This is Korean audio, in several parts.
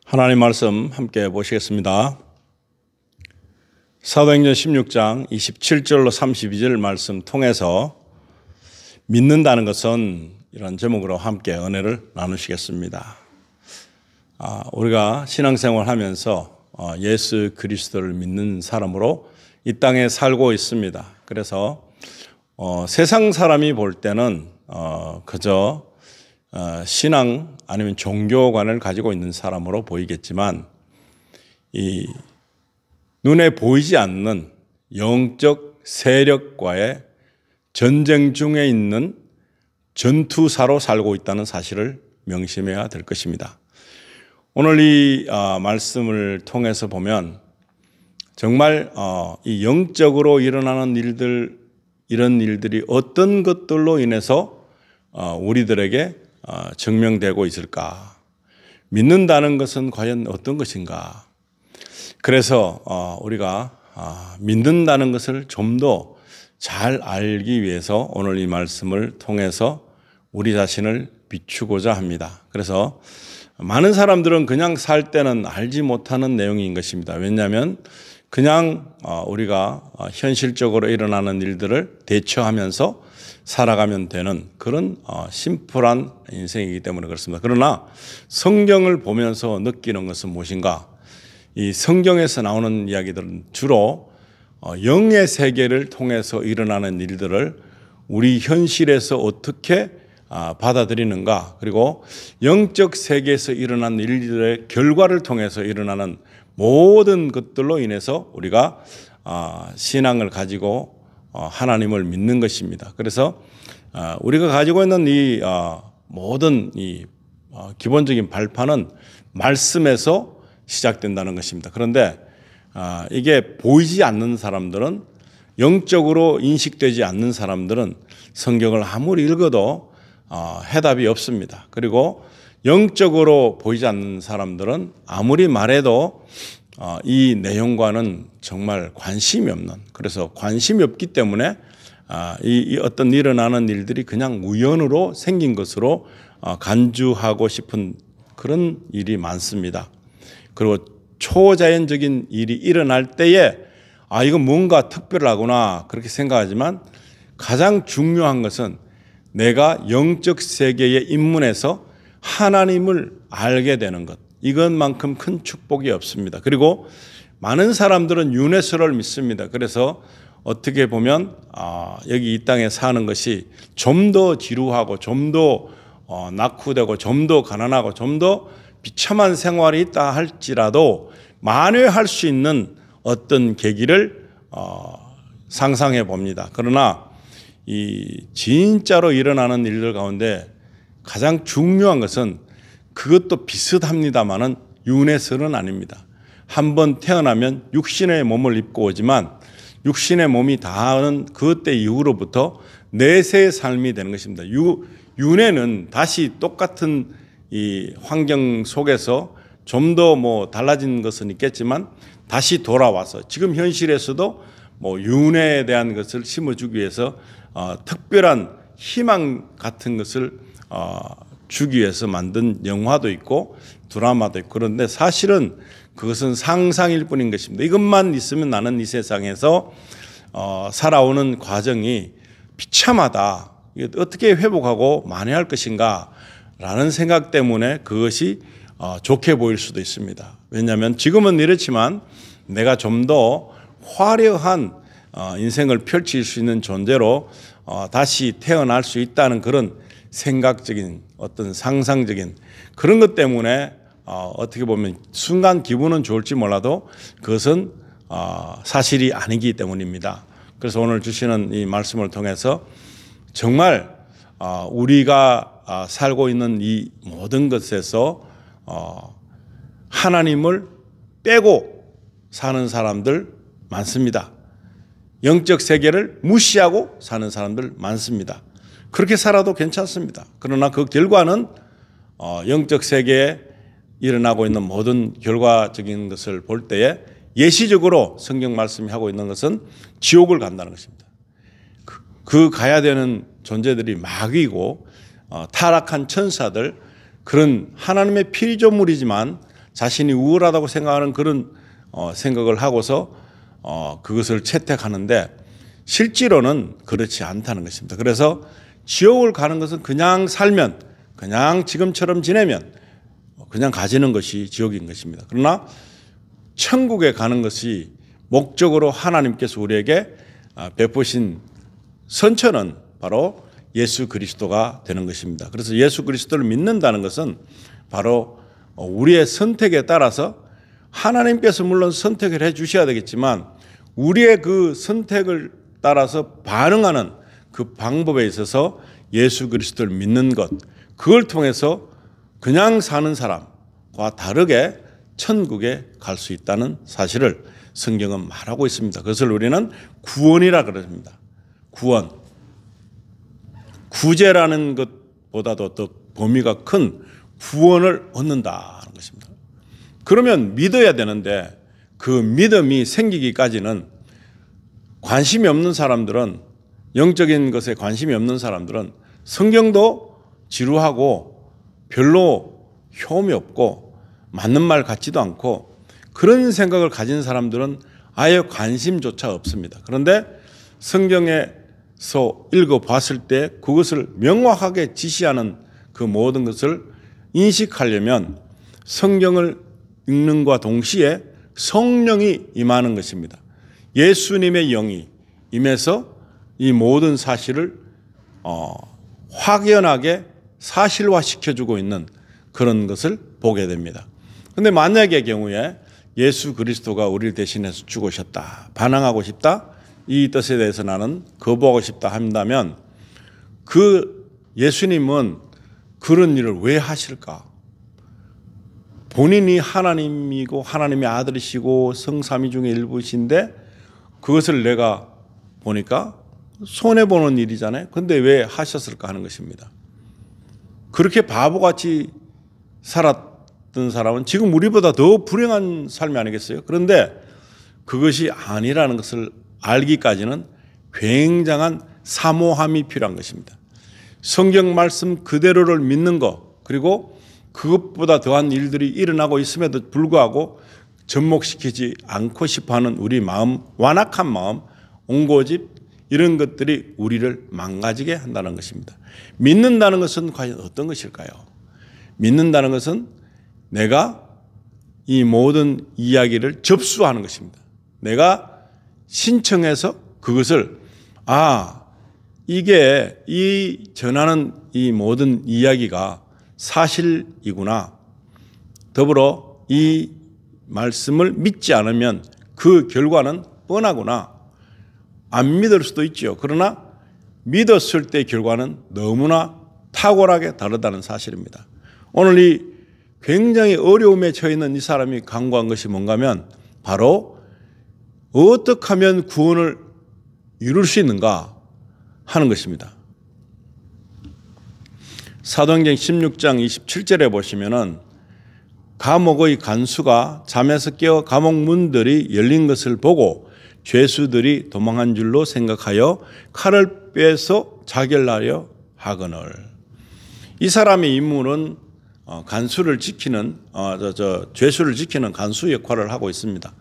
하나님 말씀 함께 보시겠습니다. 사도행전 16장 27절로 32절 말씀 통해서 믿는다는 것은 이런 제목으로 함께 은혜를 나누시겠습니다. 우리가 신앙생활 하면서 예수 그리스도를 믿는 사람으로 이 땅에 살고 있습니다. 그래서 세상 사람이 볼 때는 그저 신앙 아니면 종교관을 가지고 있는 사람으로 보이겠지만 이 눈에 보이지 않는 영적 세력과의 전쟁 중에 있는 전투사로 살고 있다는 사실을 명심해야 될 것입니다. 오늘 이 말씀을 통해서 보면 정말 이 영적으로 일어나는 일들, 이런 일들이 어떤 것들로 인해서 우리들에게 증명되고 있을까? 믿는다는 것은 과연 어떤 것인가? 그래서 우리가 믿는다는 것을 좀 더 잘 알기 위해서 오늘 이 말씀을 통해서 우리 자신을 비추고자 합니다. 그래서 많은 사람들은 그냥 살 때는 알지 못하는 내용인 것입니다. 왜냐하면 그냥 우리가 현실적으로 일어나는 일들을 대처하면서 살아가면 되는 그런 심플한 인생이기 때문에 그렇습니다. 그러나 성경을 보면서 느끼는 것은 무엇인가? 이 성경에서 나오는 이야기들은 주로 영의 세계를 통해서 일어나는 일들을 우리 현실에서 어떻게 받아들이는가, 그리고 영적 세계에서 일어나는 일들의 결과를 통해서 일어나는 모든 것들로 인해서 우리가 신앙을 가지고 하나님을 믿는 것입니다. 그래서 우리가 가지고 있는 이 모든 이 기본적인 발판은 말씀에서 시작된다는 것입니다. 그런데 이게 보이지 않는 사람들은, 영적으로 인식되지 않는 사람들은 성경을 아무리 읽어도 해답이 없습니다. 그리고 영적으로 보이지 않는 사람들은 아무리 말해도 이 내용과는 정말 관심이 없는, 그래서 관심이 없기 때문에 이 어떤 일어나는 일들이 그냥 우연으로 생긴 것으로 간주하고 싶은 그런 일이 많습니다. 그리고 초자연적인 일이 일어날 때에 이건 뭔가 특별하구나 그렇게 생각하지만, 가장 중요한 것은 내가 영적 세계에 입문해서 하나님을 알게 되는 것, 이것만큼 큰 축복이 없습니다. 그리고 많은 사람들은 윤회설을 믿습니다. 그래서 어떻게 보면 여기 이 땅에 사는 것이 좀 더 지루하고 좀 더 낙후되고 좀 더 가난하고 좀 더 비참한 생활이 있다 할지라도 만회할 수 있는 어떤 계기를 상상해 봅니다. 그러나 이 진짜로 일어나는 일들 가운데 가장 중요한 것은 그것도 비슷합니다만은 윤회설은 아닙니다. 한번 태어나면 육신의 몸을 입고 오지만 육신의 몸이 닿은 그때 이후로부터 내세의 삶이 되는 것입니다. 윤회는 다시 똑같은 이 환경 속에서 좀 더 달라진 것은 있겠지만 다시 돌아와서 지금 현실에서도 윤회에 대한 것을 심어주기 위해서 특별한 희망 같은 것을 주기 위해서 만든 영화도 있고 드라마도 있고, 그런데 사실은 그것은 상상일 뿐인 것입니다. 이것만 있으면 나는 이 세상에서 살아오는 과정이 비참하다, 어떻게 회복하고 만회할 것인가 라는 생각 때문에 그것이 좋게 보일 수도 있습니다. 왜냐하면 지금은 이렇지만 내가 좀 더 화려한 인생을 펼칠 수 있는 존재로 다시 태어날 수 있다는 그런 생각적인 어떤 상상적인 그런 것 때문에 어떻게 보면 순간 기분은 좋을지 몰라도 그것은 사실이 아니기 때문입니다. 그래서 오늘 주시는 이 말씀을 통해서 정말 우리가 살고 있는 이 모든 것에서 하나님을 빼고 사는 사람들 많습니다. 영적 세계를 무시하고 사는 사람들 많습니다. 그렇게 살아도 괜찮습니다. 그러나 그 결과는 영적 세계에 일어나고 있는 모든 결과적인 것을 볼 때에 예시적으로 성경 말씀이 하고 있는 것은 지옥을 간다는 것입니다. 그 가야 되는 존재들이 마귀고 타락한 천사들, 그런 하나님의 피조물이지만 자신이 우월하다고 생각하는 그런 생각을 하고서 그것을 채택하는데 실제로는 그렇지 않다는 것입니다. 그래서 지옥을 가는 것은 그냥 살면, 그냥 지금처럼 지내면 그냥 가지는 것이 지옥인 것입니다. 그러나 천국에 가는 것이 목적으로 하나님께서 우리에게 베푸신 선처는 바로 예수 그리스도가 되는 것입니다. 그래서 예수 그리스도를 믿는다는 것은 바로 우리의 선택에 따라서 하나님께서 물론 선택을 해 주셔야 되겠지만 우리의 그 선택을 따라서 반응하는 그 방법에 있어서 예수 그리스도를 믿는 것, 그걸 통해서 그냥 사는 사람과 다르게 천국에 갈 수 있다는 사실을 성경은 말하고 있습니다. 그것을 우리는 구원이라 그럽니다. 구원. 구제라는 것보다도 더 범위가 큰 구원을 얻는다는 것입니다. 그러면 믿어야 되는데 그 믿음이 생기기까지는 관심이 없는 사람들은, 영적인 것에 관심이 없는 사람들은 성경도 지루하고 별로 효험이 없고 맞는 말 같지도 않고 그런 생각을 가진 사람들은 아예 관심조차 없습니다. 그런데 성경에서 읽어봤을 때 그것을 명확하게 지시하는 그 모든 것을 인식하려면 성경을 읽는과 동시에 성령이 임하는 것입니다. 예수님의 영이 임해서 이 모든 사실을 확연하게 사실화시켜주고 있는 그런 것을 보게 됩니다. 그런데 만약의 경우에 예수 그리스도가 우리를 대신해서 죽으셨다, 반항하고 싶다, 이 뜻에 대해서 나는 거부하고 싶다 한다면 그 예수님은 그런 일을 왜 하실까? 본인이 하나님이고 하나님의 아들이시고 성삼위 중에 일부이신데 그것을 내가 보니까 손해보는 일이잖아요. 그런데 왜 하셨을까 하는 것입니다. 그렇게 바보같이 살았던 사람은 지금 우리보다 더 불행한 삶이 아니겠어요? 그런데 그것이 아니라는 것을 알기까지는 굉장한 사모함이 필요한 것입니다. 성경 말씀 그대로를 믿는 것, 그리고 그것보다 더한 일들이 일어나고 있음에도 불구하고 접목시키지 않고 싶어하는 우리 마음, 완악한 마음, 옹고집, 이런 것들이 우리를 망가지게 한다는 것입니다. 믿는다는 것은 과연 어떤 것일까요? 믿는다는 것은 내가 이 모든 이야기를 접수하는 것입니다. 내가 신청해서 그것을 이게 이 전하는 이 모든 이야기가 사실이구나. 더불어 이 말씀을 믿지 않으면 그 결과는 뻔하구나. 안 믿을 수도 있죠. 그러나 믿었을 때 결과는 너무나 탁월하게 다르다는 사실입니다. 오늘 이 굉장히 어려움에 처해 있는 이 사람이 강구한 것이 뭔가 하면 바로 어떻게 하면 구원을 이룰 수 있는가 하는 것입니다. 사도행전 16장 27절에 보시면은 감옥의 간수가 잠에서 깨어 감옥 문들이 열린 것을 보고 죄수들이 도망한 줄로 생각하여 칼을 빼서 자결하려 하거늘. 이 사람의 임무는 간수를 지키는 죄수를 지키는 간수 역할을 하고 있습니다.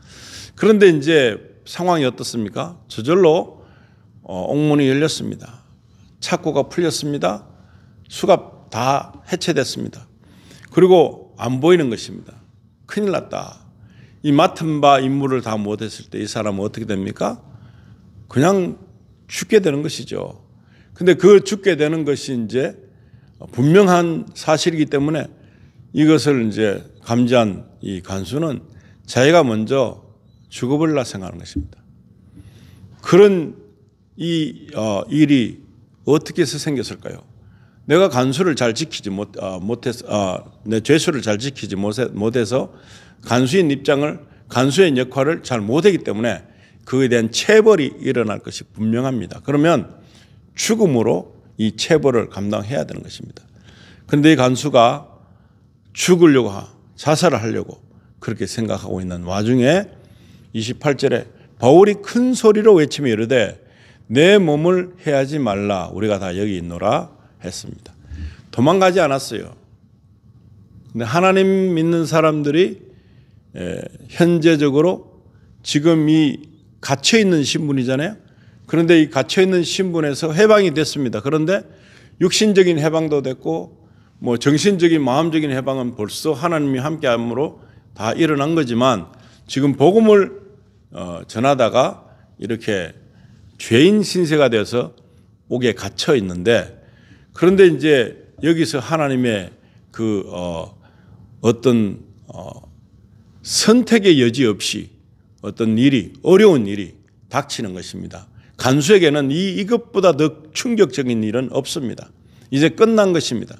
그런데 이제 상황이 어떻습니까? 저절로 옥문이 열렸습니다. 착고가 풀렸습니다. 수갑 다 해체됐습니다. 그리고 안 보이는 것입니다. 큰일 났다. 이 맡은 바 임무를 다 못했을 때 이 사람은 어떻게 됩니까? 그냥 죽게 되는 것이죠. 근데 그 죽게 되는 것이 이제 분명한 사실이기 때문에 이것을 이제 감지한 이 간수는 자기가 먼저 죽어버리라 생각하는 것입니다. 그런 이 일이 어떻게 해서 생겼을까요? 내가 간수를 잘 지키지 못해서 내 죄수를 잘 지키지 못해서 간수인 입장을, 간수의 역할을 잘 못하기 때문에 그에 대한 체벌이 일어날 것이 분명합니다. 그러면 죽음으로 이 체벌을 감당해야 되는 것입니다. 그런데 이 간수가 죽으려고 자살을 하려고 그렇게 생각하고 있는 와중에 28절에 바울이 큰 소리로 외치며 이르되 내 몸을 해하지 말라 우리가 다 여기 있노라 했습니다. 도망가지 않았어요. 근데 하나님 믿는 사람들이 현재적으로 지금 이 갇혀 있는 신분이잖아요. 그런데 이 갇혀 있는 신분에서 해방이 됐습니다. 그런데 육신적인 해방도 됐고 뭐 정신적인 마음적인 해방은 벌써 하나님이 함께함으로 다 일어난 거지만 지금 복음을 전하다가 이렇게 죄인 신세가 되어서 옥에 갇혀 있는데, 그런데 이제 여기서 하나님의 그 어떤 선택의 여지 없이 어떤 일이, 어려운 일이 닥치는 것입니다. 간수에게는 이것보다 더 충격적인 일은 없습니다. 이제 끝난 것입니다.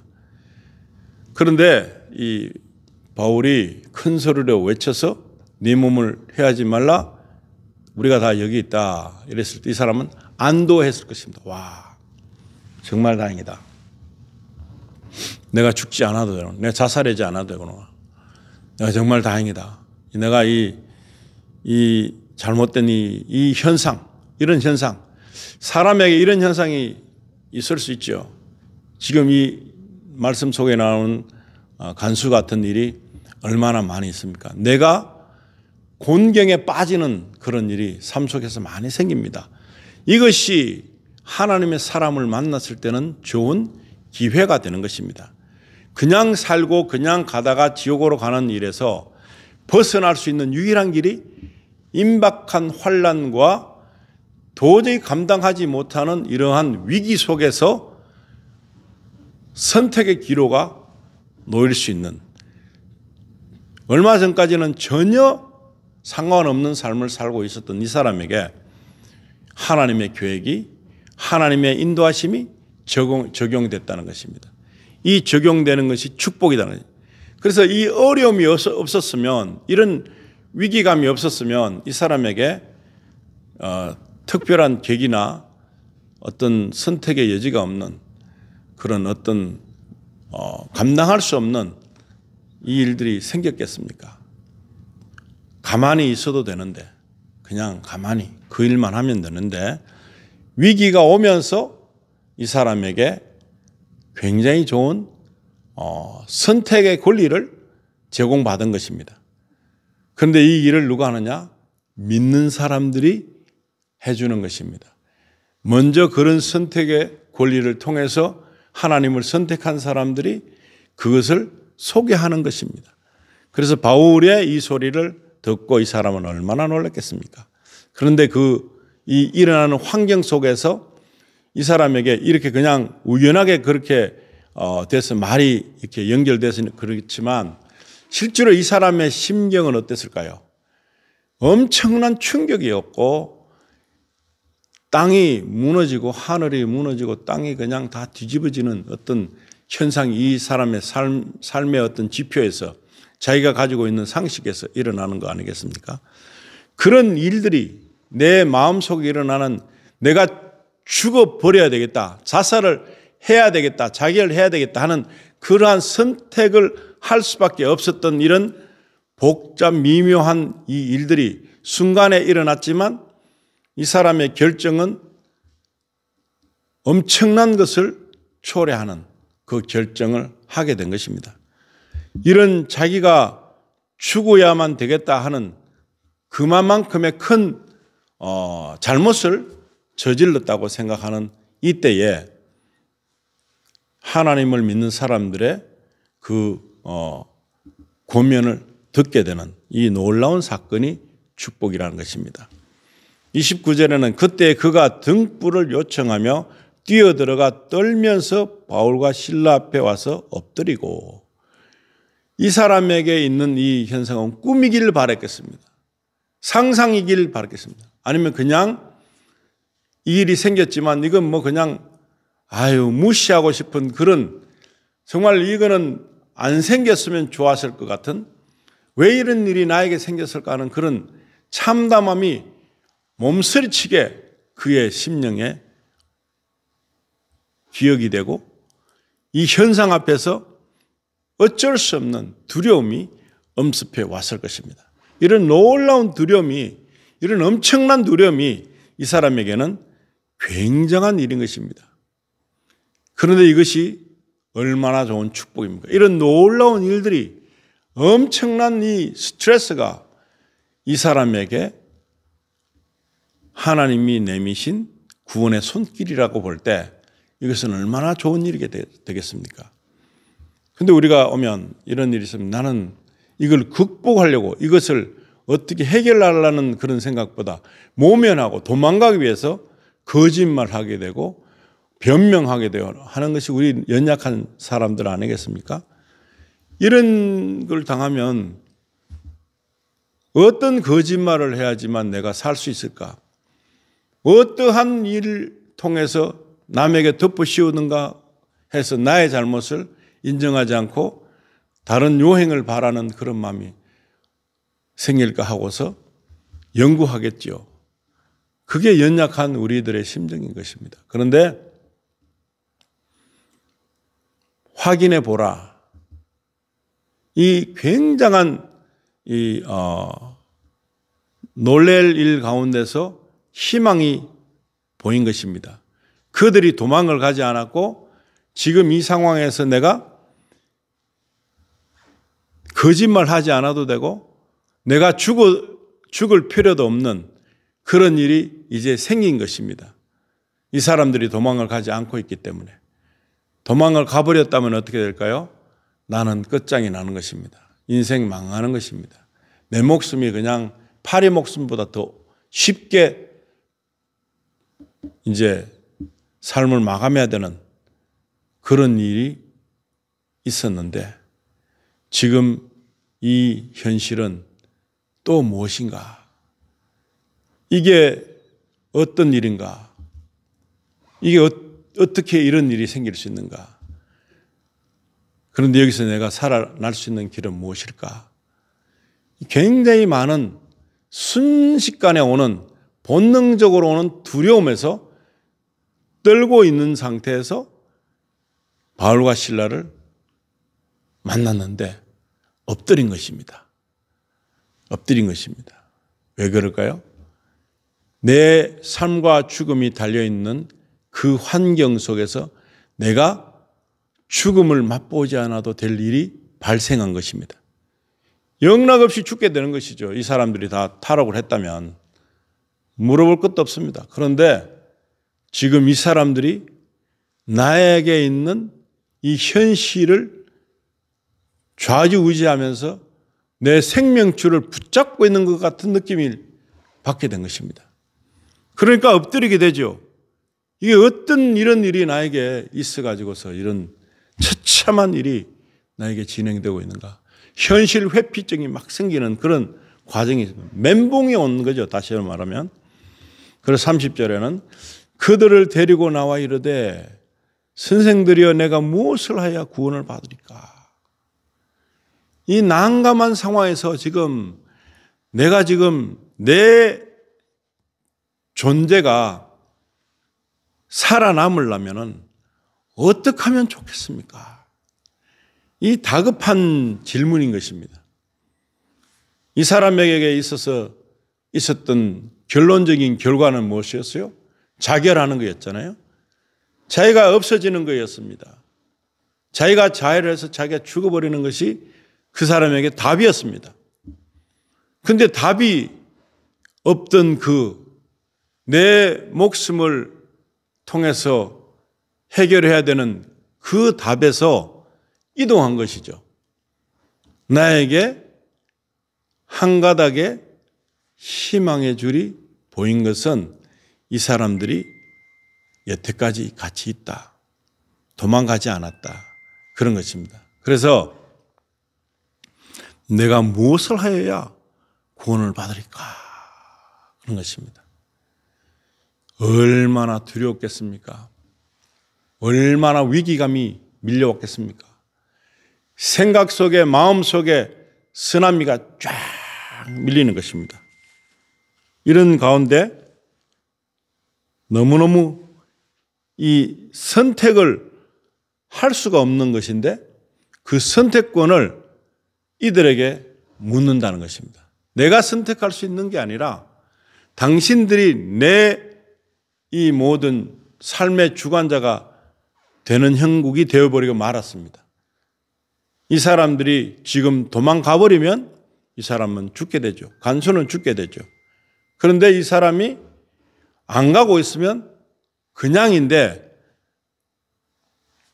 그런데 이 바울이 큰 소리로 외쳐서 네 몸을 해하지 말라, 우리가 다 여기 있다 이랬을 때 이 사람은 안도했을 것입니다. 와, 정말 다행이다. 내가 죽지 않아도 되구나. 내가 자살하지 않아도 되구나. 내가 정말 다행이다. 내가 이 잘못된 이 현상, 이런 현상, 사람에게 이런 현상이 있을 수 있죠. 지금 이 말씀 속에 나오는 간수 같은 일이 얼마나 많이 있습니까? 내가 곤경에 빠지는 그런 일이 삶 속에서 많이 생깁니다. 이것이 하나님의 사람을 만났을 때는 좋은 기회가 되는 것입니다. 그냥 살고 그냥 가다가 지옥으로 가는 일에서 벗어날 수 있는 유일한 길이 임박한 환난과 도저히 감당하지 못하는 이러한 위기 속에서 선택의 기로가 놓일 수 있는, 얼마 전까지는 전혀 상관없는 삶을 살고 있었던 이 사람에게 하나님의 계획이, 하나님의 인도하심이 적용됐다는 것입니다. 이 적용되는 것이 축복이라는 거예요. 그래서 이 어려움이 없었으면, 이런 위기감이 없었으면 이 사람에게 특별한 계기나 어떤 선택의 여지가 없는 그런 어떤 감당할 수 없는 이 일들이 생겼겠습니까? 가만히 있어도 되는데, 그냥 가만히 그 일만 하면 되는데, 위기가 오면서 이 사람에게 굉장히 좋은 선택의 권리를 제공받은 것입니다. 그런데 이 일을 누가 하느냐? 믿는 사람들이 해주는 것입니다. 먼저 그런 선택의 권리를 통해서 하나님을 선택한 사람들이 그것을 소개하는 것입니다. 그래서 바울의 이 소리를 듣고 이 사람은 얼마나 놀랐겠습니까? 그런데 이 일어나는 환경 속에서 이 사람에게 이렇게 그냥 우연하게 그렇게 돼서 말이 이렇게 연결돼서 그렇지만 실제로 이 사람의 심경은 어땠을까요? 엄청난 충격이었고, 땅이 무너지고 하늘이 무너지고 땅이 그냥 다 뒤집어지는 어떤 현상이 이 사람의 삶의 어떤 지표에서, 자기가 가지고 있는 상식에서 일어나는 거 아니겠습니까? 그런 일들이 내 마음속에 일어나는, 내가 죽어버려야 되겠다, 자살을 해야 되겠다, 자결을 해야 되겠다 하는 그러한 선택을 할 수밖에 없었던 이런 복잡 미묘한 이 일들이 순간에 일어났지만 이 사람의 결정은 엄청난 것을 초래하는 그 결정을 하게 된 것입니다. 이런 자기가 죽어야만 되겠다 하는 그만큼의 큰 잘못을 저질렀다고 생각하는 이때에 하나님을 믿는 사람들의 그 고면을 듣게 되는 이 놀라운 사건이 축복이라는 것입니다. 29절에는 그때 그가 등불을 요청하며 뛰어들어가 떨면서 바울과 실라 앞에 와서 엎드리고, 이 사람에게 있는 이 현상은 꿈이길 바랬겠습니다. 상상이길 바랬겠습니다. 아니면 그냥 이 일이 생겼지만 이건 뭐 그냥 무시하고 싶은 그런, 정말 이거는 안 생겼으면 좋았을 것 같은, 왜 이런 일이 나에게 생겼을까 하는 그런 참담함이 몸서리치게 그의 심령에 기억이 되고, 이 현상 앞에서 어쩔 수 없는 두려움이 엄습해 왔을 것입니다. 이런 놀라운 두려움이, 이런 엄청난 두려움이 이 사람에게는 굉장한 일인 것입니다. 그런데 이것이 얼마나 좋은 축복입니까? 이런 놀라운 일들이 엄청난 이 스트레스가 이 사람에게 하나님이 내미신 구원의 손길이라고 볼 때 이것은 얼마나 좋은 일이 되겠습니까? 근데 우리가 오면 이런 일이 있으면 나는 이걸 극복하려고 이것을 어떻게 해결하려는 그런 생각보다 모면하고 도망가기 위해서 거짓말하게 되고 변명하게 되고 하는 것이 우리 연약한 사람들 아니겠습니까? 이런 걸 당하면 어떤 거짓말을 해야지만 내가 살 수 있을까? 어떠한 일을 통해서 남에게 덮어씌우는가 해서 나의 잘못을 인정하지 않고 다른 요행을 바라는 그런 마음이 생길까 하고서 연구하겠지요. 그게 연약한 우리들의 심정인 것입니다. 그런데 확인해 보라. 이 굉장한 놀랄 일 가운데서 희망이 보인 것입니다. 그들이 도망을 가지 않았고 지금 이 상황에서 내가 거짓말하지 않아도 되고 내가 죽을 필요도 없는 그런 일이 이제 생긴 것입니다. 이 사람들이 도망을 가지 않고 있기 때문에. 도망을 가버렸다면 어떻게 될까요? 나는 끝장이 나는 것입니다. 인생 망하는 것입니다. 내 목숨이 그냥 파리 목숨보다 더 쉽게 이제 삶을 마감해야 되는 그런 일이 있었는데 지금 이 현실은 또 무엇인가? 이게 어떤 일인가? 이게 어떻게 이런 일이 생길 수 있는가? 그런데 여기서 내가 살아날 수 있는 길은 무엇일까? 굉장히 많은 순식간에 오는 본능적으로 오는 두려움에서 떨고 있는 상태에서 바울과 실라를 만났는데 엎드린 것입니다. 엎드린 것입니다. 왜 그럴까요? 내 삶과 죽음이 달려있는 그 환경 속에서 내가 죽음을 맛보지 않아도 될 일이 발생한 것입니다. 영락없이 죽게 되는 것이죠. 이 사람들이 다 탈옥을 했다면 물어볼 것도 없습니다. 그런데 지금 이 사람들이 나에게 있는 이 현실을 좌지우지하면서 내 생명줄을 붙잡고 있는 것 같은 느낌을 받게 된 것입니다. 그러니까 엎드리게 되죠. 이게 어떤 이런 일이 나에게 있어가지고서 이런 처참한 일이 나에게 진행되고 있는가. 현실 회피증이 막 생기는 그런 과정이 멘붕이 오는 거죠. 다시 말하면. 그래서 30절에는 그들을 데리고 나와 이르되 선생들이여 내가 무엇을 하여야 구원을 받으리까. 이 난감한 상황에서 지금 내가 지금 내 존재가 살아남으려면 어떻게 하면 좋겠습니까? 이 다급한 질문인 것입니다. 이 사람에게 있어서 있었던 결론적인 결과는 무엇이었어요? 자결하는 거였잖아요. 자기가 없어지는 거였습니다. 자기가 자해해서 자기가 죽어버리는 것이 그 사람에게 답이었습니다. 그런데 답이 없던 내 목숨을 통해서 해결해야 되는 그 답에서 이동한 것이죠. 나에게 한 가닥의 희망의 줄이 보인 것은 이 사람들이 여태까지 같이 있다. 도망가지 않았다. 그런 것입니다. 그래서 내가 무엇을 하여야 구원을 받으리까? 그런 것입니다. 얼마나 두려웠겠습니까? 얼마나 위기감이 밀려왔겠습니까? 생각 속에 마음 속에 쓰나미가 쫙 밀리는 것입니다. 이런 가운데 너무너무 이 선택을 할 수가 없는 것인데 그 선택권을 이들에게 묻는다는 것입니다. 내가 선택할 수 있는 게 아니라 당신들이 내 이 모든 삶의 주관자가 되는 형국이 되어버리고 말았습니다. 이 사람들이 지금 도망가 버리면 이 사람은 죽게 되죠. 간수는 죽게 되죠. 그런데 이 사람이 안 가고 있으면 그냥인데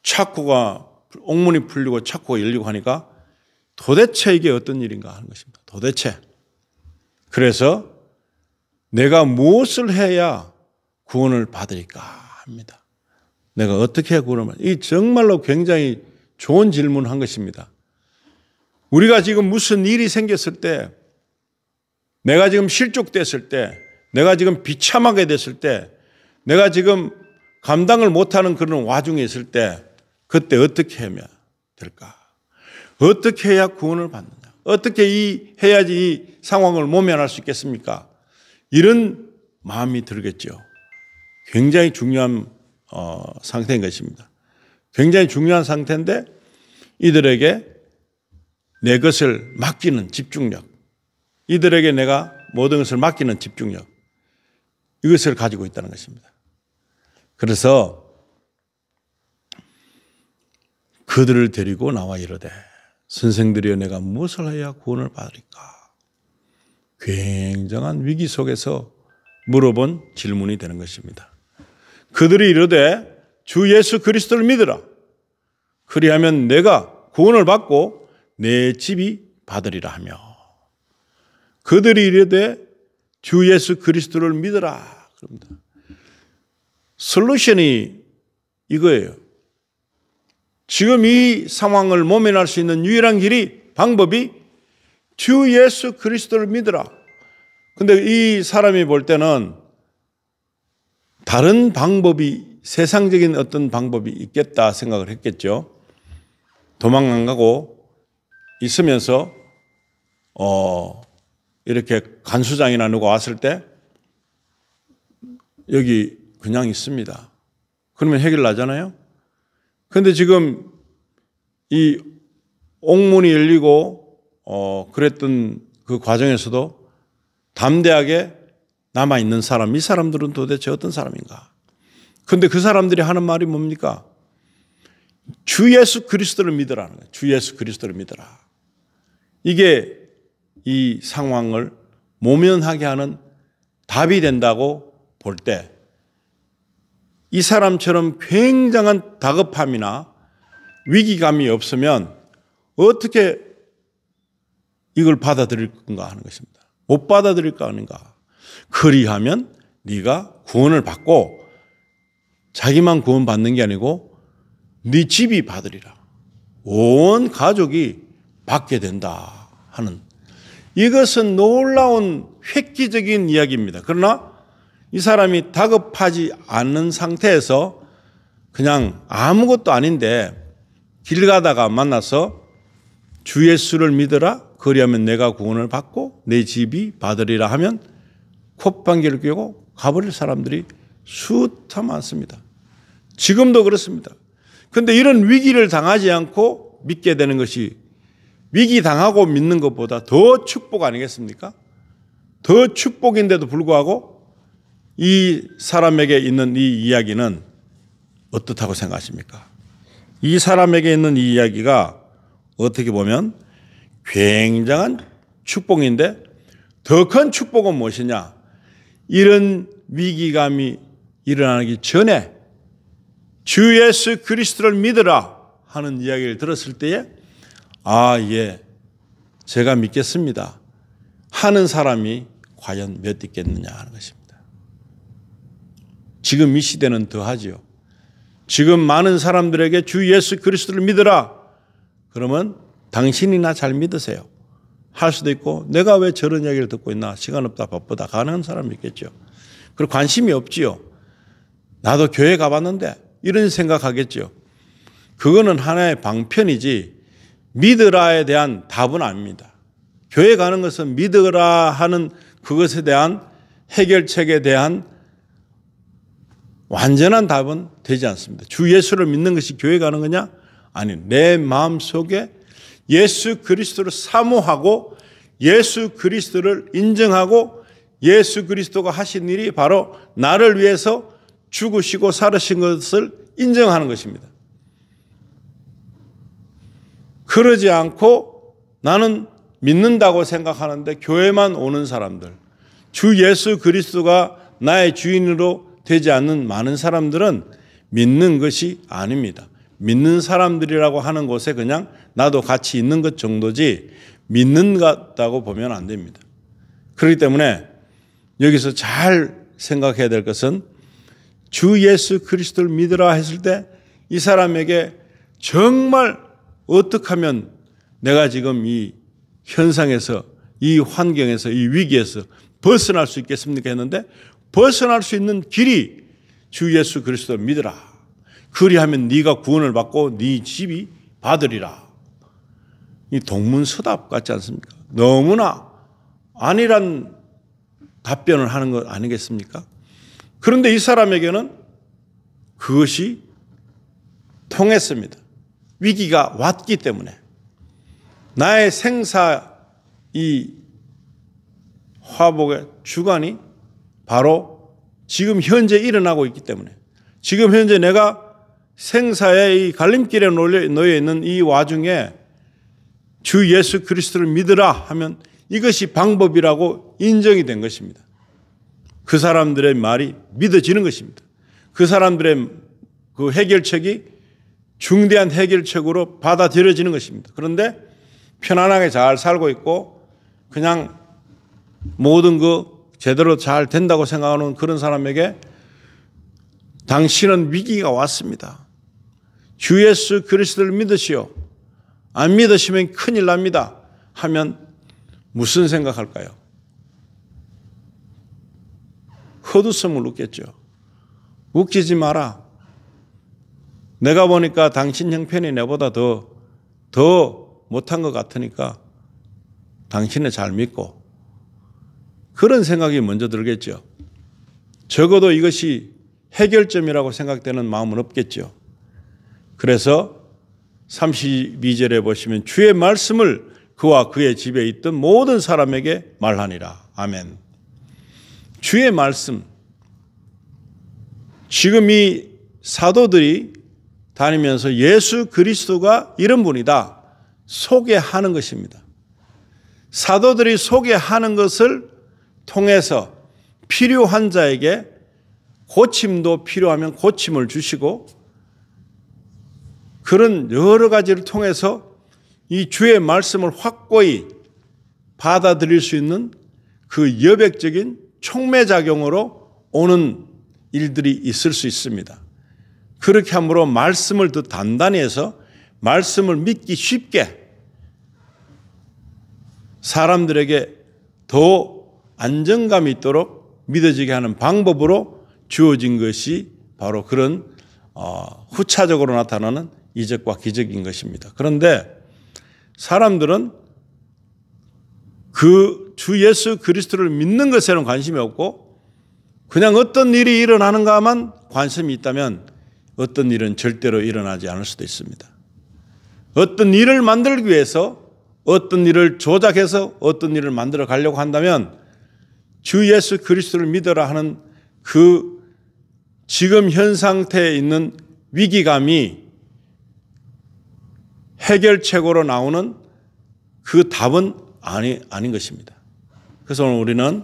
창고가 옥문이 풀리고 창고가 열리고 하니까 도대체 이게 어떤 일인가 하는 것입니다. 도대체. 그래서 내가 무엇을 해야 구원을 받으리까 합니다. 내가 어떻게 해야 구원을 받으리까? 이 정말로 굉장히 좋은 질문을 한 것입니다. 우리가 지금 무슨 일이 생겼을 때, 내가 지금 실족됐을 때, 내가 지금 비참하게 됐을 때, 내가 지금 감당을 못하는 그런 와중에 있을 때 그때 어떻게 하면 될까? 어떻게 해야 구원을 받느냐? 어떻게 해야지 이 상황을 모면할 수 있겠습니까? 이런 마음이 들겠죠. 굉장히 중요한 상태인 것입니다. 굉장히 중요한 상태인데 이들에게 내 것을 맡기는 집중력, 이들에게 내가 모든 것을 맡기는 집중력, 이것을 가지고 있다는 것입니다. 그래서 그들을 데리고 나와 이르되 선생들이여 내가 무엇을 해야 구원을 받으리까? 굉장한 위기 속에서 물어본 질문이 되는 것입니다. 그들이 이르되 주 예수 그리스도를 믿으라. 그리하면 내가 구원을 받고 내 집이 받으리라 하며, 그들이 이르되 주 예수 그리스도를 믿으라. 그럽니다. 솔루션이 이거예요. 지금 이 상황을 모면할 수 있는 유일한 길이, 방법이 주 예수 그리스도를 믿으라. 근데 이 사람이 볼 때는 다른 방법이, 세상적인 어떤 방법이 있겠다 생각을 했겠죠. 도망 안 가고 있으면서 이렇게 간수장이나 누가 왔을 때 여기 그냥 있습니다. 그러면 해결나잖아요. 그런데 지금 이 옥문이 열리고 그랬던 그 과정에서도 담대하게 남아있는 사람, 이 사람들은 도대체 어떤 사람인가? 그런데 그 사람들이 하는 말이 뭡니까? 주 예수 그리스도를 믿으라는 거예요. 주 예수 그리스도를 믿으라. 이게 이 상황을 모면하게 하는 답이 된다고 볼 때, 이 사람처럼 굉장한 다급함이나 위기감이 없으면 어떻게 이걸 받아들일 건가 하는 것입니다. 못 받아들일까 하는가. 그리하면 네가 구원을 받고 자기만 구원받는 게 아니고 네 집이 받으리라. 온 가족이 받게 된다 하는, 이것은 놀라운 획기적인 이야기입니다. 그러나 이 사람이 다급하지 않는 상태에서 그냥 아무것도 아닌데 길 가다가 만나서 주 예수를 믿으라. 그리하면 내가 구원을 받고 내 집이 받으리라 하면 콧방귀를 뀌고 가버릴 사람들이 수타 많습니다. 지금도 그렇습니다. 그런데 이런 위기를 당하지 않고 믿게 되는 것이, 위기 당하고 믿는 것보다 더 축복 아니겠습니까? 더 축복인데도 불구하고 이 사람에게 있는 이 이야기는 어떻다고 생각하십니까? 이 사람에게 있는 이 이야기가 어떻게 보면 굉장한 축복인데, 더 큰 축복은 무엇이냐? 이런 위기감이 일어나기 전에 주 예수 그리스도를 믿으라 하는 이야기를 들었을 때에 예, 제가 믿겠습니다 하는 사람이 과연 몇 있겠느냐 하는 것입니다. 지금 이 시대는 더하지요. 지금 많은 사람들에게 주 예수 그리스도를 믿으라 그러면 당신이나 잘 믿으세요 할 수도 있고, 내가 왜 저런 이야기를 듣고 있나, 시간 없다 바쁘다 가는 사람이 있겠죠. 그리고 관심이 없지요. 나도 교회 가봤는데 이런 생각하겠죠. 그거는 하나의 방편이지 믿으라에 대한 답은 아닙니다. 교회 가는 것은 믿으라 하는 그것에 대한 해결책에 대한 완전한 답은 되지 않습니다. 주 예수를 믿는 것이 교회 가는 거냐? 아니, 내 마음속에 예수 그리스도를 사모하고 예수 그리스도를 인정하고 예수 그리스도가 하신 일이 바로 나를 위해서 죽으시고 살으신 것을 인정하는 것입니다. 그러지 않고 나는 믿는다고 생각하는데 교회만 오는 사람들, 주 예수 그리스도가 나의 주인으로 되지 않는 많은 사람들은 믿는 것이 아닙니다. 믿는 사람들이라고 하는 곳에 그냥 나도 같이 있는 것 정도지 믿는 것 같다고 보면 안 됩니다. 그렇기 때문에 여기서 잘 생각해야 될 것은 주 예수 그리스도를 믿으라 했을 때 이 사람에게 정말 어떻게 하면 내가 지금 이 현상에서, 이 환경에서, 이 위기에서 벗어날 수 있겠습니까 했는데, 벗어날 수 있는 길이 주 예수 그리스도를 믿으라. 그리하면 네가 구원을 받고 네 집이 받으리라. 이 동문서답 같지 않습니까? 너무나 아니란 답변을 하는 것 아니겠습니까? 그런데 이 사람에게는 그것이 통했습니다. 위기가 왔기 때문에. 나의 생사 이 화복의 주관이 바로 지금 현재 일어나고 있기 때문에, 지금 현재 내가 생사의 이 갈림길에 놓여 있는 이 와중에 주 예수 그리스도를 믿으라 하면 이것이 방법이라고 인정이 된 것입니다. 그 사람들의 말이 믿어지는 것입니다. 그 사람들의 그 해결책이 중대한 해결책으로 받아들여지는 것입니다. 그런데 편안하게 잘 살고 있고 그냥 모든 거 제대로 잘 된다고 생각하는 그런 사람에게 당신은 위기가 왔습니다. 주 예수 그리스도를 믿으시오. 안 믿으시면 큰일 납니다. 하면 무슨 생각할까요? 헛웃음을 웃겠죠. 웃기지 마라. 내가 보니까 당신 형편이 내보다 더 못한 것 같으니까 당신을 잘 믿고, 그런 생각이 먼저 들겠죠. 적어도 이것이 해결점이라고 생각되는 마음은 없겠죠. 그래서 32절에 보시면 주의 말씀을 그와 그의 집에 있던 모든 사람에게 말하니라. 아멘. 주의 말씀. 지금 이 사도들이 다니면서 예수 그리스도가 이런 분이다 소개하는 것입니다. 사도들이 소개하는 것을 통해서 필요한 자에게 고침도 필요하면 고침을 주시고, 그런 여러 가지를 통해서 이 주의 말씀을 확고히 받아들일 수 있는 그 여백적인 촉매작용으로 오는 일들이 있을 수 있습니다. 그렇게 함으로 말씀을 더 단단히 해서 말씀을 믿기 쉽게 사람들에게 더 안정감이 있도록 믿어지게 하는 방법으로 주어진 것이 바로 그런 후차적으로 나타나는 이적과 기적인 것입니다. 그런데 사람들은 그 주 예수 그리스도를 믿는 것에는 관심이 없고 그냥 어떤 일이 일어나는가만 관심이 있다면 어떤 일은 절대로 일어나지 않을 수도 있습니다. 어떤 일을 만들기 위해서 어떤 일을 조작해서 어떤 일을 만들어 가려고 한다면 주 예수 그리스도를 믿어라 하는 그 지금 현 상태에 있는 위기감이 해결책으로 나오는 그 답은 아닌 것입니다. 그래서 오늘 우리는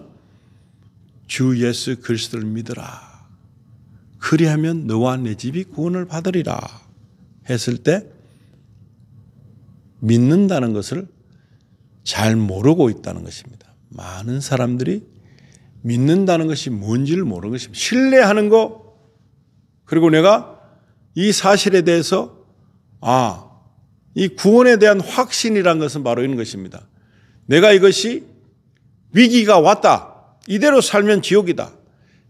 주 예수 그리스도를 믿어라. 그리하면 너와 내 집이 구원을 받으리라 했을 때 믿는다는 것을 잘 모르고 있다는 것입니다. 많은 사람들이 믿는다는 것이 뭔지를 모르는 것입니다. 신뢰하는 거, 그리고 내가 이 사실에 대해서 이 구원에 대한 확신이라는 것은 바로 이런 것입니다. 내가 이것이 위기가 왔다. 이대로 살면 지옥이다.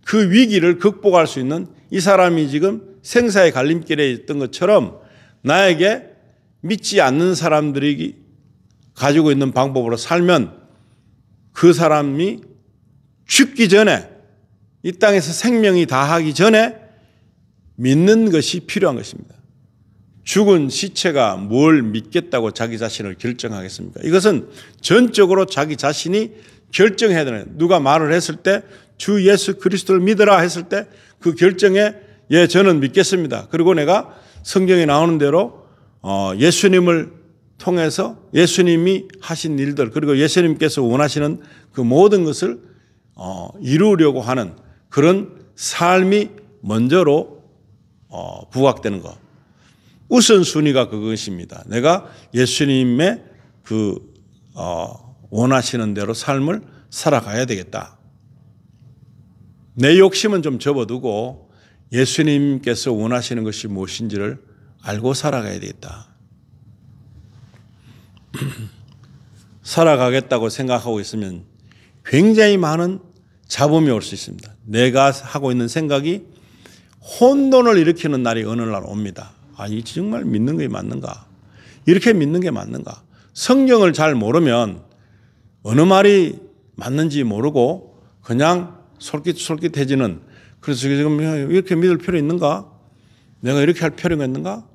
그 위기를 극복할 수 있는 이 사람이 지금 생사의 갈림길에 있던 것처럼 나에게 믿지 않는 사람들이 가지고 있는 방법으로 살면 그 사람이 죽기 전에, 이 땅에서 생명이 다하기 전에 믿는 것이 필요한 것입니다. 죽은 시체가 뭘 믿겠다고 자기 자신을 결정하겠습니까? 이것은 전적으로 자기 자신이 결정해야 되는 거예요. 누가 말을 했을 때 주 예수 그리스도를 믿으라 했을 때 그 결정에 저는 믿겠습니다. 그리고 내가 성경에 나오는 대로 예수님을 통해서 예수님이 하신 일들 그리고 예수님께서 원하시는 그 모든 것을 이루려고 하는 그런 삶이 먼저로 부각되는 것. 우선순위가 그것입니다. 내가 예수님의 그 원하시는 대로 삶을 살아가야 되겠다. 내 욕심은 좀 접어두고 예수님께서 원하시는 것이 무엇인지를 알고 살아가야 되겠다. 살아가겠다고 생각하고 있으면 굉장히 많은 잡음이 올 수 있습니다. 내가 하고 있는 생각이 혼돈을 일으키는 날이 어느 날 옵니다. 이 정말 믿는 게 맞는가? 이렇게 믿는 게 맞는가? 성경을 잘 모르면 어느 말이 맞는지 모르고 그냥 솔깃솔깃해지는, 그래서 지금 이렇게 믿을 필요 있는가? 내가 이렇게 할 필요가 있는가?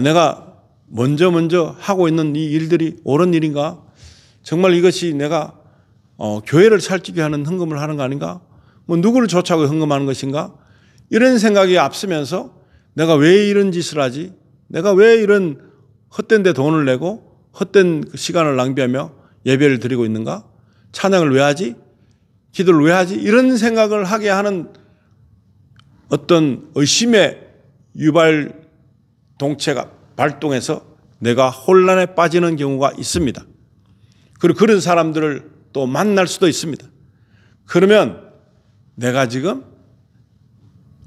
내가 먼저 하고 있는 이 일들이 옳은 일인가? 정말 이것이 내가 교회를 살찌게 하는 헌금을 하는 거 아닌가? 누구를 쫓아고 헌금하는 것인가? 이런 생각이 앞서면서 내가 왜 이런 짓을 하지? 내가 왜 이런 헛된 데 돈을 내고 헛된 시간을 낭비하며 예배를 드리고 있는가? 찬양을 왜 하지? 기도를 왜 하지? 이런 생각을 하게 하는 어떤 의심의 유발 동체가 발동해서 내가 혼란에 빠지는 경우가 있습니다. 그리고 그런 사람들을 또 만날 수도 있습니다. 그러면 내가 지금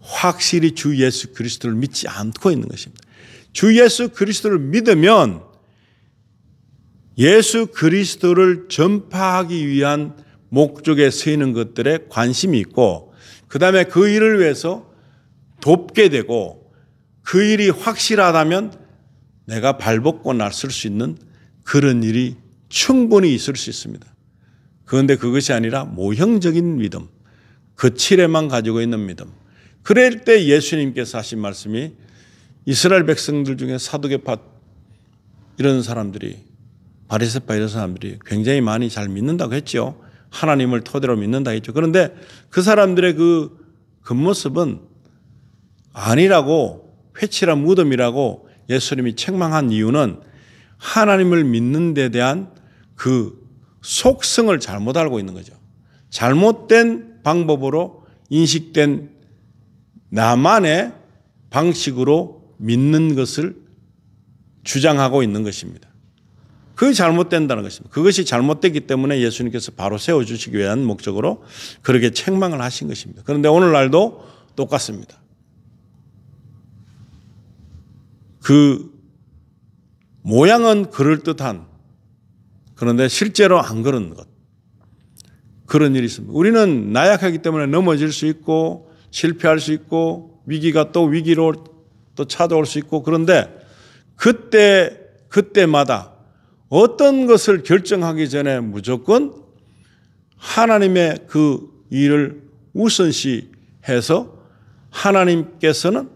확실히 주 예수 그리스도를 믿지 않고 있는 것입니다. 주 예수 그리스도를 믿으면 예수 그리스도를 전파하기 위한 목적에 쓰이는 것들에 관심이 있고, 그 다음에 그 일을 위해서 돕게 되고, 그 일이 확실하다면 내가 발벗고 나설 수 있는 그런 일이 충분히 있을 수 있습니다. 그런데 그것이 아니라 모형적인 믿음, 거칠에만 가지고 있는 믿음. 그럴 때 예수님께서 하신 말씀이 이스라엘 백성들 중에 사두개파 이런 사람들이, 바리새파 이런 사람들이 굉장히 많이 잘 믿는다고 했죠. 하나님을 토대로 믿는다고 했죠. 그런데 그 사람들의 그 겉모습은 아니라고, 회칠한 무덤이라고 예수님이 책망한 이유는 하나님을 믿는 데 대한 그 속성을 잘못 알고 있는 거죠. 잘못된 방법으로 인식된 나만의 방식으로 믿는 것을 주장하고 있는 것입니다. 그게 잘못된다는 것입니다. 그것이 잘못됐기 때문에 예수님께서 바로 세워주시기 위한 목적으로 그렇게 책망을 하신 것입니다. 그런데 오늘날도 똑같습니다. 그 모양은 그럴듯한, 그런데 실제로 안 그런 것, 그런 일이 있습니다. 우리는 나약하기 때문에 넘어질 수 있고 실패할 수 있고 위기가 또 위기로 또 찾아올 수 있고, 그런데 그때마다 어떤 것을 결정하기 전에 무조건 하나님의 그 일을 우선시해서 하나님께서는,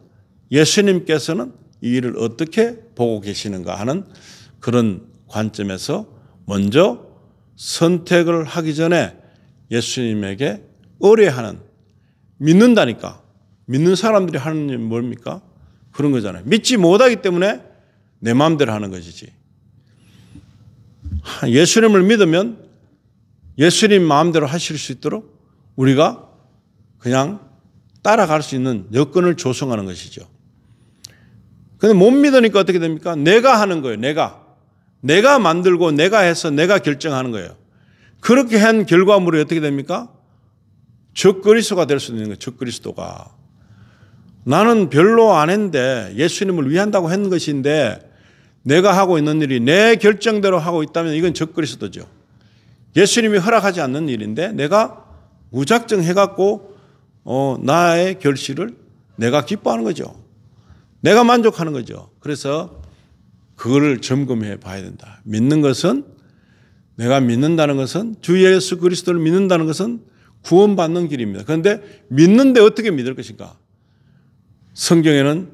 예수님께서는 이 일을 어떻게 보고 계시는가 하는 그런 관점에서 먼저 선택을 하기 전에 예수님에게 의뢰하는, 믿는다니까. 믿는 사람들이 하는 일이 뭡니까? 그런 거잖아요. 믿지 못하기 때문에 내 마음대로 하는 것이지. 예수님을 믿으면 예수님 마음대로 하실 수 있도록 우리가 그냥 따라갈 수 있는 여건을 조성하는 것이죠. 그런데 못 믿으니까 어떻게 됩니까? 내가 하는 거예요. 내가 만들고 내가 해서 내가 결정하는 거예요. 그렇게 한 결과물이 어떻게 됩니까? 적그리스도가 될 수 있는 거예요. 적그리스도가. 나는 별로 안 했는데 예수님을 위한다고 한 것인데 내가 하고 있는 일이 내 결정대로 하고 있다면 이건 적그리스도죠. 예수님이 허락하지 않는 일인데 내가 무작정 해갖고 나의 결실을 내가 기뻐하는 거죠. 내가 만족하는 거죠. 그래서 그거를 점검해 봐야 된다. 믿는 것은, 내가 믿는다는 것은, 주 예수 그리스도를 믿는다는 것은 구원받는 길입니다. 그런데 믿는데 어떻게 믿을 것인가? 성경에는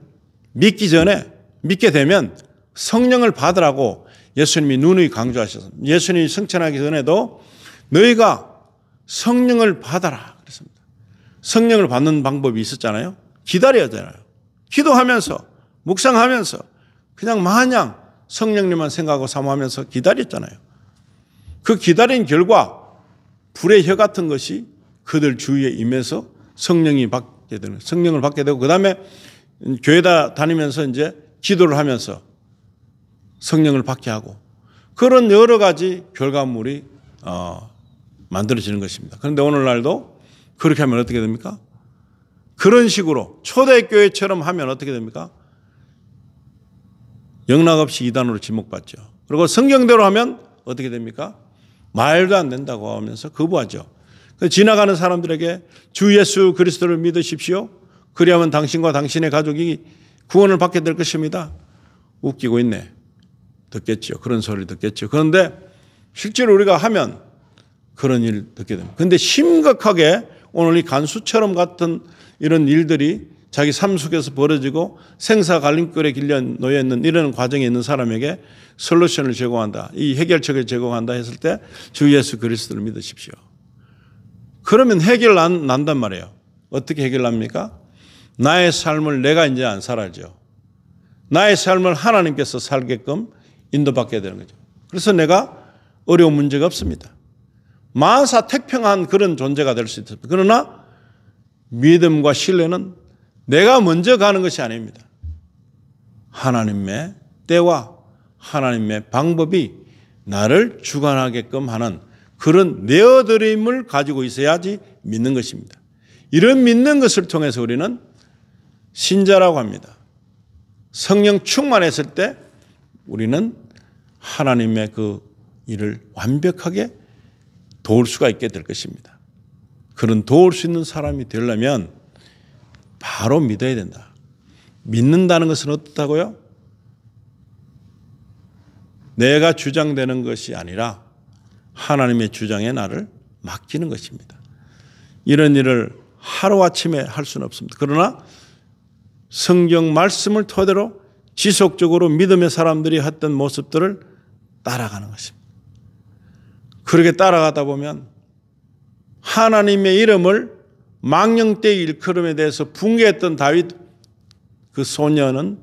믿기 전에, 믿게 되면 성령을 받으라고 예수님이 누누이 강조하셔서, 예수님이 승천하기 전에도 너희가 성령을 받아라 그랬습니다. 성령을 받는 방법이 있었잖아요. 기다려야 되잖아요. 기도하면서, 묵상하면서 그냥 마냥 성령님만 생각하고 사모하면서 기다렸잖아요. 그 기다린 결과 불의 혀 같은 것이 그들 주위에 임해서 성령을 받게 되고 그 다음에 교회다 다니면서 이제 기도를 하면서 성령을 받게 하고 그런 여러 가지 결과물이 만들어지는 것입니다. 그런데 오늘날도 그렇게 하면 어떻게 됩니까? 그런 식으로 초대교회처럼 하면 어떻게 됩니까? 영락없이 이단으로 지목받죠. 그리고 성경대로 하면 어떻게 됩니까? 말도 안 된다고 하면서 거부하죠. 지나가는 사람들에게 주 예수 그리스도를 믿으십시오. 그리하면 당신과 당신의 가족이 구원을 받게 될 것입니다. 웃기고 있네. 듣겠죠. 그런 소리를 듣겠죠. 그런데 실제로 우리가 하면 그런 일을 듣게 됩니다. 그런데 심각하게 오늘 이 간수처럼 같은 이런 일들이 자기 삶 속에서 벌어지고 생사 갈림길에 길려 놓여 있는 이런 과정에 있는 사람에게 솔루션을 제공한다. 이 해결책을 제공한다 했을 때 주 예수 그리스도를 믿으십시오. 그러면 해결 난단 말이에요. 어떻게 해결납니까? 나의 삶을 내가 이제 안 살아죠. 나의 삶을 하나님께서 살게끔 인도받게 되는 거죠. 그래서 내가 어려운 문제가 없습니다. 만사 태평한 그런 존재가 될 수 있습니다. 그러나 믿음과 신뢰는 내가 먼저 가는 것이 아닙니다. 하나님의 때와 하나님의 방법이 나를 주관하게끔 하는 그런 내어드림을 가지고 있어야지 믿는 것입니다. 이런 믿는 것을 통해서 우리는 신자라고 합니다. 성령 충만했을 때 우리는 하나님의 그 일을 완벽하게 도울 수가 있게 될 것입니다. 그런 도울 수 있는 사람이 되려면 바로 믿어야 된다. 믿는다는 것은 어떻다고요? 내가 주장되는 것이 아니라 하나님의 주장에 나를 맡기는 것입니다. 이런 일을 하루아침에 할 수는 없습니다. 그러나 성경 말씀을 토대로 지속적으로 믿음의 사람들이 했던 모습들을 따라가는 것입니다. 그렇게 따라가다 보면 하나님의 이름을 망령되이 일컬음에 대해서 붕괴했던 다윗 그 소년은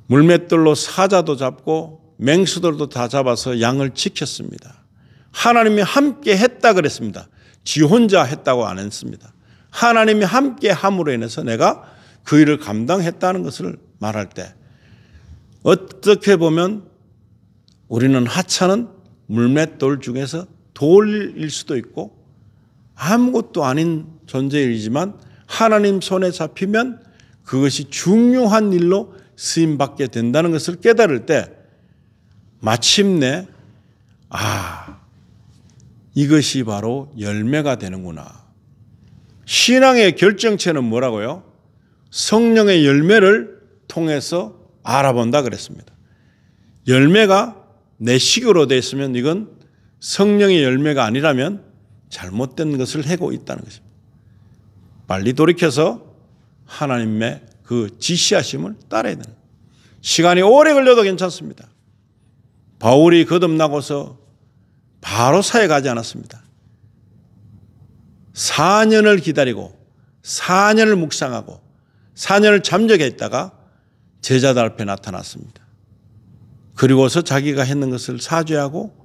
물맷돌로 사자도 잡고 맹수들도 다 잡아서 양을 지켰습니다. 하나님이 함께 했다 그랬습니다. 지 혼자 했다고 안 했습니다. 하나님이 함께 함으로 인해서 내가 그 일을 감당했다는 것을 말할 때 어떻게 보면 우리는 하찮은 물맷돌 중에서 돌일 수도 있고 아무것도 아닌 존재이지만 하나님 손에 잡히면 그것이 중요한 일로 쓰임받게 된다는 것을 깨달을 때 마침내 이것이 바로 열매가 되는구나. 신앙의 결정체는 뭐라고요? 성령의 열매를 통해서 알아본다 그랬습니다. 열매가 내 식으로 되어 있으면 이건 성령의 열매가 아니라면 잘못된 것을 해고 있다는 것입니다. 빨리 돌이켜서 하나님의 그 지시하심을 따라야 되는 거예요. 시간이 오래 걸려도 괜찮습니다. 바울이 거듭나고서 바로 사회 가지 않았습니다. 4년을 기다리고 4년을 묵상하고 4년을 잠적해 있다가 제자들 앞에 나타났습니다. 그리고서 자기가 했는 것을 사죄하고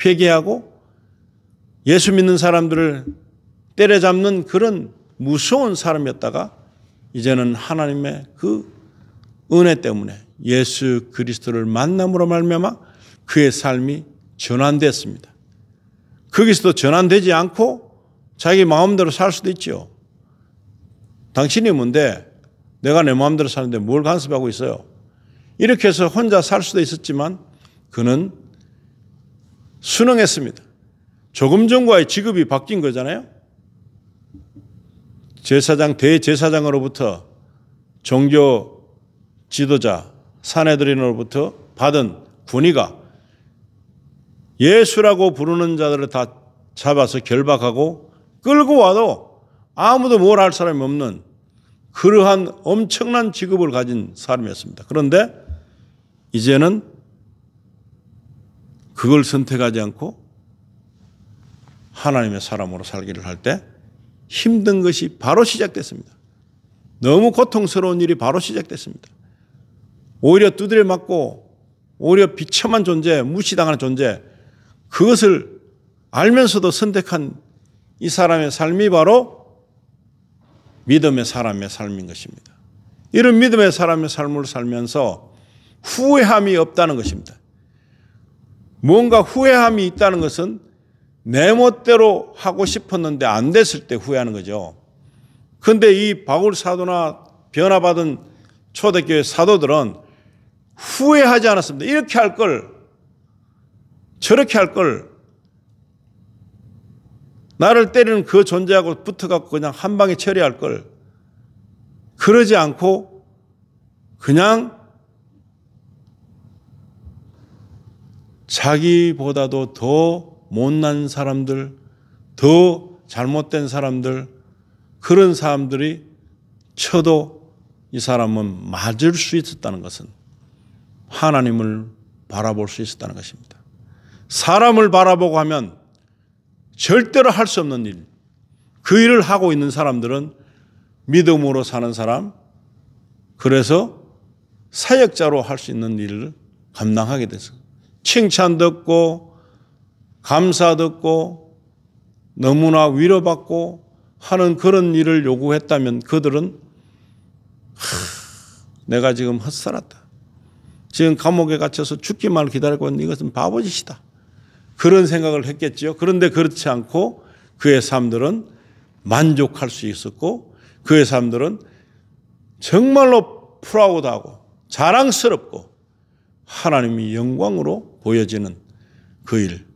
회개하고 예수 믿는 사람들을 때려잡는 그런 무서운 사람이었다가 이제는 하나님의 그 은혜 때문에 예수 그리스도를 만남으로 말미암아 그의 삶이 전환됐습니다. 거기서도 전환되지 않고 자기 마음대로 살 수도 있죠. 당신이 뭔데 내가 내 마음대로 사는데 뭘 간섭하고 있어요. 이렇게 해서 혼자 살 수도 있었지만 그는 순응했습니다. 조금 전과의 직업이 바뀐 거잖아요. 제사장, 대제사장으로부터 종교 지도자, 사내들인으로부터 받은 군의가 예수라고 부르는 자들을 다 잡아서 결박하고 끌고 와도 아무도 뭘 할 사람이 없는 그러한 엄청난 직업을 가진 사람이었습니다. 그런데 이제는 그걸 선택하지 않고 하나님의 사람으로 살기를 할 때 힘든 것이 바로 시작됐습니다. 너무 고통스러운 일이 바로 시작됐습니다. 오히려 두드려 맞고 오히려 비참한 존재, 무시당하는 존재, 그것을 알면서도 선택한 이 사람의 삶이 바로 믿음의 사람의 삶인 것입니다. 이런 믿음의 사람의 삶을 살면서 후회함이 없다는 것입니다. 뭔가 후회함이 있다는 것은 내 멋대로 하고 싶었는데 안 됐을 때 후회하는 거죠. 그런데 이 바울 사도나 변화받은 초대교회 사도들은 후회하지 않았습니다. 이렇게 할 걸, 저렇게 할 걸, 나를 때리는 그 존재하고 붙어갖고 그냥 한 방에 처리할 걸, 그러지 않고 그냥 자기보다도 더 못난 사람들, 더 잘못된 사람들, 그런 사람들이 쳐도 이 사람은 맞을 수 있었다는 것은 하나님을 바라볼 수 있었다는 것입니다. 사람을 바라보고 하면 절대로 할 수 없는 일, 그 일을 하고 있는 사람들은 믿음으로 사는 사람, 그래서 사역자로 할 수 있는 일을 감당하게 돼서 칭찬 듣고 감사 듣고 너무나 위로받고 하는 그런 일을 요구했다면 그들은 내가 지금 헛살았다. 지금 감옥에 갇혀서 죽기만 기다리고 있는 이것은 바보짓이다. 그런 생각을 했겠죠. 그런데 그렇지 않고 그의 삶들은 만족할 수 있었고 그의 삶들은 정말로 프라우드하고 자랑스럽고 하나님이 영광으로 보여지는 그 일.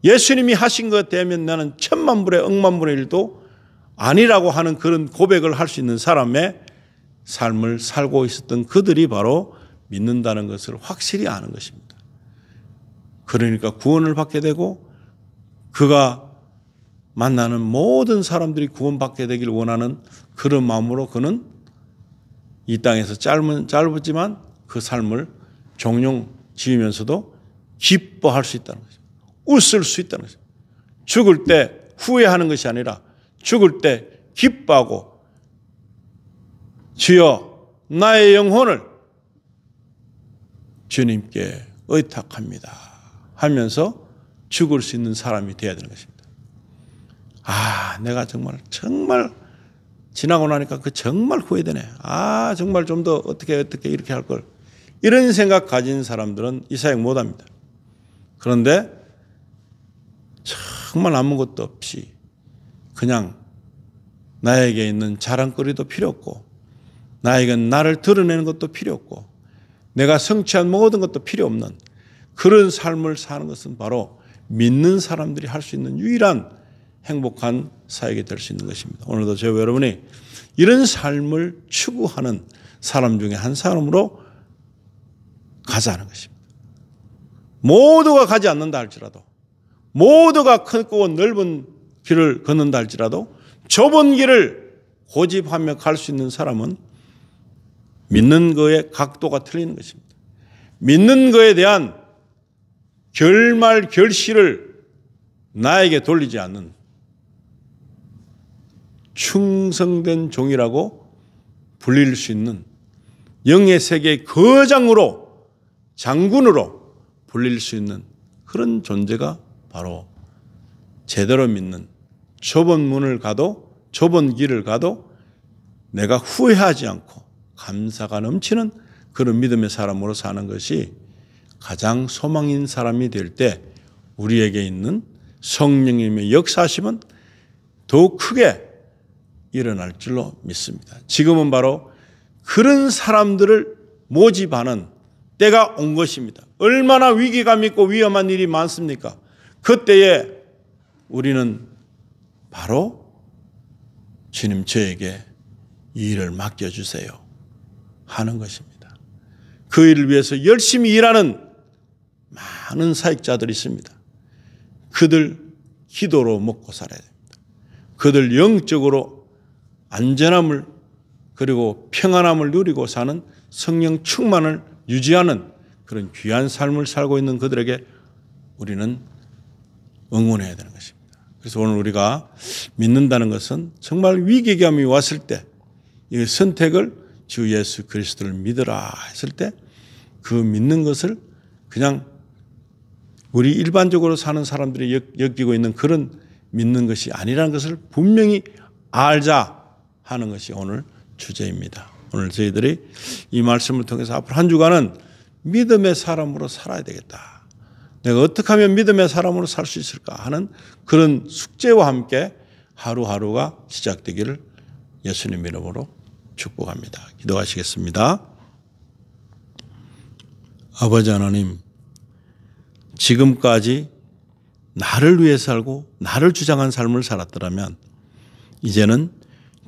예수님이 하신 것 되면 나는 천만분의 억만분의 일도 아니라고 하는 그런 고백을 할 수 있는 사람의 삶을 살고 있었던 그들이 바로 믿는다는 것을 확실히 아는 것입니다. 그러니까 구원을 받게 되고 그가 만나는 모든 사람들이 구원받게 되길 원하는 그런 마음으로 그는 이 땅에서 짧았지만 그 삶을 종용 지으면서도 기뻐할 수 있다는 것입니다. 웃을 수 있다는 것입니다. 죽을 때 후회하는 것이 아니라 죽을 때 기뻐하고 주여 나의 영혼을 주님께 의탁합니다 하면서 죽을 수 있는 사람이 되어야 되는 것입니다. 아, 내가 정말 지나고 나니까 그 정말 후회되네. 아, 정말 좀 더 어떻게 이렇게 할 걸. 이런 생각 가진 사람들은 이 사역 못합니다. 그런데 정말 아무것도 없이 그냥 나에게 있는 자랑거리도 필요 없고 나에게 나를 드러내는 것도 필요 없고 내가 성취한 모든 것도 필요 없는 그런 삶을 사는 것은 바로 믿는 사람들이 할 수 있는 유일한 행복한 사역이 될 수 있는 것입니다. 오늘도 저와 여러분이 이런 삶을 추구하는 사람 중에 한 사람으로 가자는 것입니다. 모두가 가지 않는다 할지라도 모두가 크고 넓은 길을 걷는다 할지라도 좁은 길을 고집하며 갈 수 있는 사람은 믿는 거의 각도가 틀리는 것입니다. 믿는 거에 대한 결말 결실을 나에게 돌리지 않는 충성된 종이라고 불릴 수 있는 영의 세계의 거장으로 장군으로 불릴 수 있는 그런 존재가 바로 제대로 믿는 좁은 문을 가도 좁은 길을 가도 내가 후회하지 않고 감사가 넘치는 그런 믿음의 사람으로 사는 것이 가장 소망인 사람이 될 때 우리에게 있는 성령님의 역사하심은 더욱 크게 일어날 줄로 믿습니다. 지금은 바로 그런 사람들을 모집하는 때가 온 것입니다. 얼마나 위기감 있고 위험한 일이 많습니까? 그때에 우리는 바로 주님 저에게 이 일을 맡겨주세요 하는 것입니다. 그 일을 위해서 열심히 일하는 많은 사역자들이 있습니다. 그들 기도로 먹고 살아야 됩니다. 그들 영적으로 안전함을 그리고 평안함을 누리고 사는 성령 충만을 유지하는 그런 귀한 삶을 살고 있는 그들에게 우리는 응원해야 되는 것입니다. 그래서 오늘 우리가 믿는다는 것은 정말 위기감이 왔을 때 이 선택을 주 예수 그리스도를 믿으라 했을 때 그 믿는 것을 그냥 우리 일반적으로 사는 사람들이 여기고 있는 그런 믿는 것이 아니라는 것을 분명히 알자 하는 것이 오늘 주제입니다. 오늘 저희들이 이 말씀을 통해서 앞으로 한 주간은 믿음의 사람으로 살아야 되겠다. 내가 어떻게 하면 믿음의 사람으로 살 수 있을까 하는 그런 숙제와 함께 하루하루가 시작되기를 예수님 이름으로 축복합니다. 기도하시겠습니다. 아버지 하나님, 지금까지 나를 위해 살고 나를 주장한 삶을 살았더라면 이제는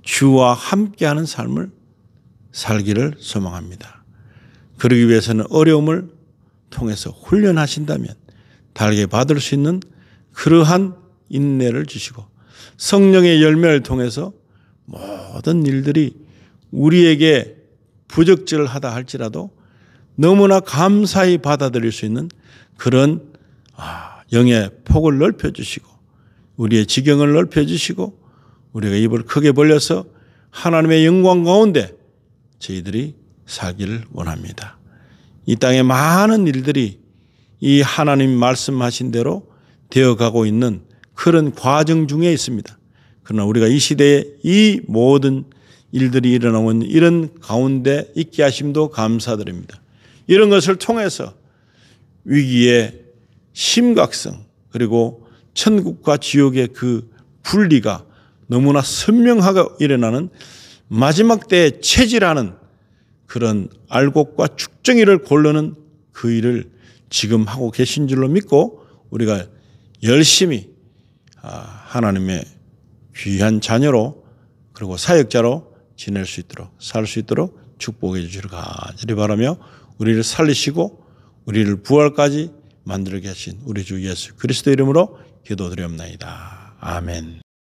주와 함께하는 삶을 살기를 소망합니다. 그러기 위해서는 어려움을 통해서 훈련하신다면 달게 받을 수 있는 그러한 인내를 주시고 성령의 열매를 통해서 모든 일들이 우리에게 부적절하다 할지라도 너무나 감사히 받아들일 수 있는 그런 영의 폭을 넓혀주시고 우리의 지경을 넓혀주시고 우리가 입을 크게 벌려서 하나님의 영광 가운데 저희들이 살기를 원합니다. 이 땅의 많은 일들이 이 하나님 말씀하신 대로 되어가고 있는 그런 과정 중에 있습니다. 그러나 우리가 이 시대에 이 모든 일들이 일어나는 이런 가운데 있게 하심도 감사드립니다. 이런 것을 통해서 위기의 심각성 그리고 천국과 지옥의 그 분리가 너무나 선명하게 일어나는 마지막 때에 체질하는 그런 알곡과 죽정이를 고르는 그 일을 지금 하고 계신 줄로 믿고 우리가 열심히 하나님의 귀한 자녀로 그리고 사역자로 지낼 수 있도록 살 수 있도록 축복해 주시기를 간절히 바라며 우리를 살리시고 우리를 부활까지 만들게 하신 우리 주 예수 그리스도 이름으로 기도드리옵나이다. 아멘.